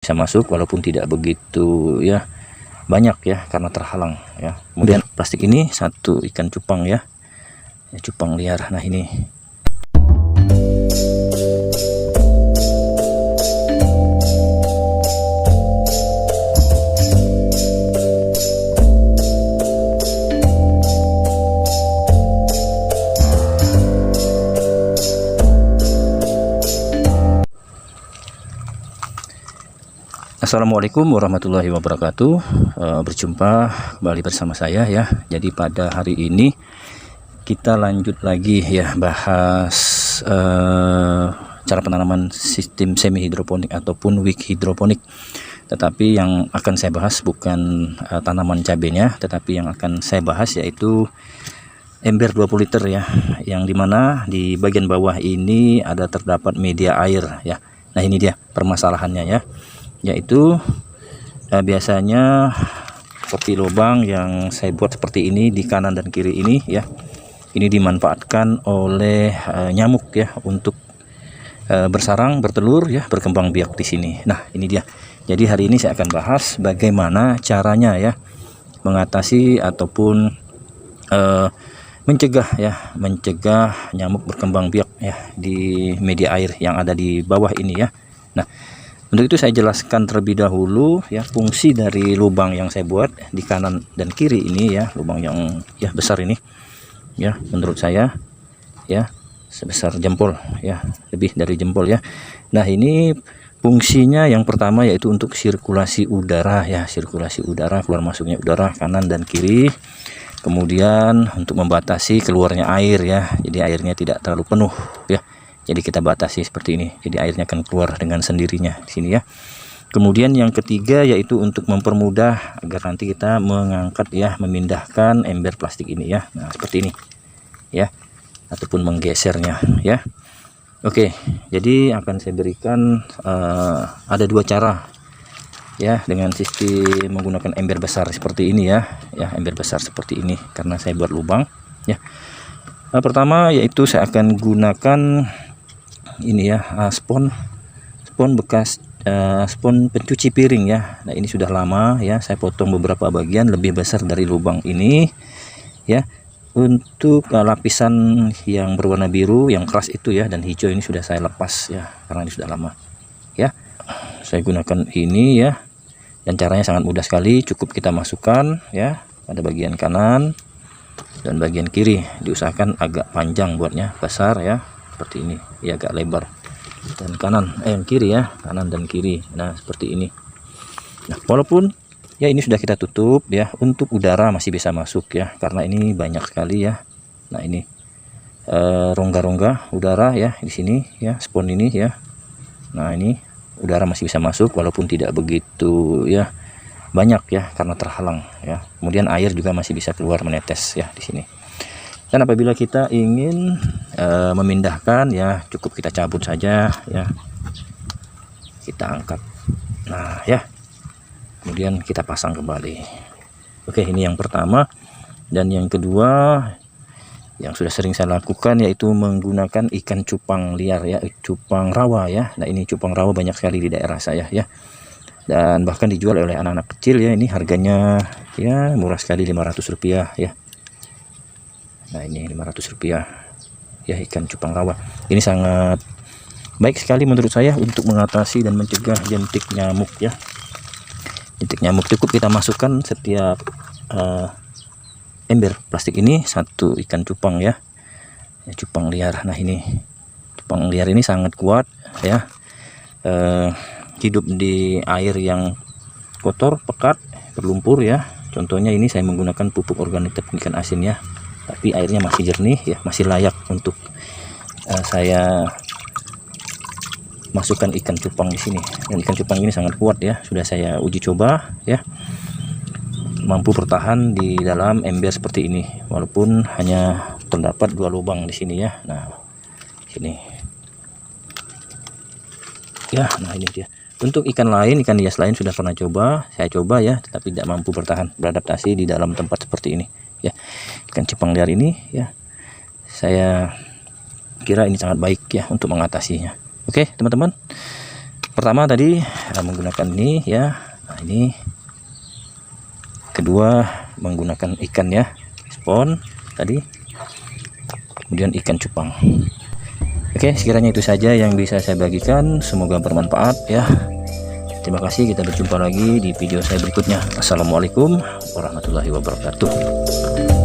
bisa masuk walaupun tidak begitu ya banyak ya karena terhalang ya. Kemudian plastik ini satu ikan cupang ya, cupang liar. Nah ini Assalamualaikum warahmatullahi wabarakatuh. Berjumpa kembali bersama saya ya. Jadi pada hari ini kita lanjut lagi ya bahas cara penanaman sistem semi hidroponik ataupun weak hidroponik. Tetapi yang akan saya bahas bukan tanaman cabenya, tetapi yang akan saya bahas yaitu ember 20 liter ya, yang dimana di bagian bawah ini ada terdapat media air ya. Nah ini dia permasalahannya ya, yaitu biasanya seperti lubang yang saya buat seperti ini di kanan dan kiri ini ya, ini dimanfaatkan oleh nyamuk ya untuk bersarang, bertelur ya, berkembang biak di sini. Nah ini dia. Jadi hari ini saya akan bahas bagaimana caranya ya mengatasi ataupun mencegah nyamuk berkembang biak ya di media air yang ada di bawah ini ya. Nah untuk itu saya jelaskan terlebih dahulu ya fungsi dari lubang yang saya buat di kanan dan kiri ini ya, lubang yang ya besar ini ya, menurut saya ya sebesar jempol ya, lebih dari jempol ya. Nah ini fungsinya yang pertama yaitu untuk sirkulasi udara ya, sirkulasi udara, keluar masuknya udara kanan dan kiri. Kemudian untuk membatasi keluarnya air ya, jadi airnya tidak terlalu penuh ya. Jadi kita batasi seperti ini, jadi airnya akan keluar dengan sendirinya di sini ya. Kemudian yang ketiga yaitu untuk mempermudah agar nanti kita mengangkat ya, memindahkan ember plastik ini ya. Nah seperti ini ya, ataupun menggesernya ya. Oke, jadi akan saya berikan ada dua cara ya dengan sistem menggunakan ember besar seperti ini ya, ember besar seperti ini karena saya buat lubang ya. Pertama yaitu saya akan gunakan ini ya, spons bekas, spons pencuci piring ya. Nah ini sudah lama ya, saya potong beberapa bagian lebih besar dari lubang ini ya. Untuk lapisan yang berwarna biru yang keras itu ya, dan hijau ini sudah saya lepas ya karena ini sudah lama ya. Saya gunakan ini ya, dan caranya sangat mudah sekali. Cukup kita masukkan ya pada bagian kanan dan bagian kiri, diusahakan agak panjang buatnya, besar ya seperti ini ya, agak lebar, dan kanan kiri ya, kanan dan kiri. Nah seperti ini. Nah walaupun ya ini sudah kita tutup ya, untuk udara masih bisa masuk ya karena ini banyak sekali ya. Nah ini rongga-rongga udara ya di sini ya, spons ini ya. Nah ini udara masih bisa masuk walaupun tidak begitu ya banyak ya karena terhalang ya. Kemudian air juga masih bisa keluar menetes ya di sini. Dan apabila kita ingin memindahkan ya, cukup kita cabut saja ya, kita angkat. Nah ya, kemudian kita pasang kembali. Oke, ini yang pertama. Dan yang kedua yang sudah sering saya lakukan yaitu menggunakan ikan cupang liar ya, cupang rawa ya. Nah ini cupang rawa banyak sekali di daerah saya ya, dan bahkan dijual oleh anak-anak kecil ya. Ini harganya ya murah sekali, Rp500 ya. Nah ini Rp500 ya, ikan cupang rawa. Ini sangat baik sekali menurut saya untuk mengatasi dan mencegah jentik nyamuk ya. Jentik nyamuk cukup kita masukkan setiap ember plastik ini satu ikan cupang ya, cupang liar. Nah ini cupang liar ini sangat kuat ya, hidup di air yang kotor, pekat, berlumpur ya. Contohnya ini saya menggunakan pupuk organik tepung ikan asin ya, tapi airnya masih jernih ya, masih layak untuk saya masukkan ikan cupang di sini. Dan ikan cupang ini sangat kuat ya, sudah saya uji coba ya, mampu bertahan di dalam ember seperti ini walaupun hanya terdapat 2 lubang di sini ya. Nah sini ya. Nah ini dia. Untuk ikan lain, ikan hias lain sudah pernah saya coba ya, tetapi tidak mampu bertahan, beradaptasi di dalam tempat seperti ini ya. Ikan cupang liar ini ya, saya kira ini sangat baik ya untuk mengatasinya. Oke teman-teman, Pertama tadi menggunakan ini ya. Nah, ini kedua menggunakan ikan ya, spon tadi, kemudian ikan cupang. Oke, sekiranya itu saja yang bisa saya bagikan, semoga bermanfaat ya. Terima kasih, kita berjumpa lagi di video saya berikutnya. Assalamualaikum warahmatullahi wabarakatuh.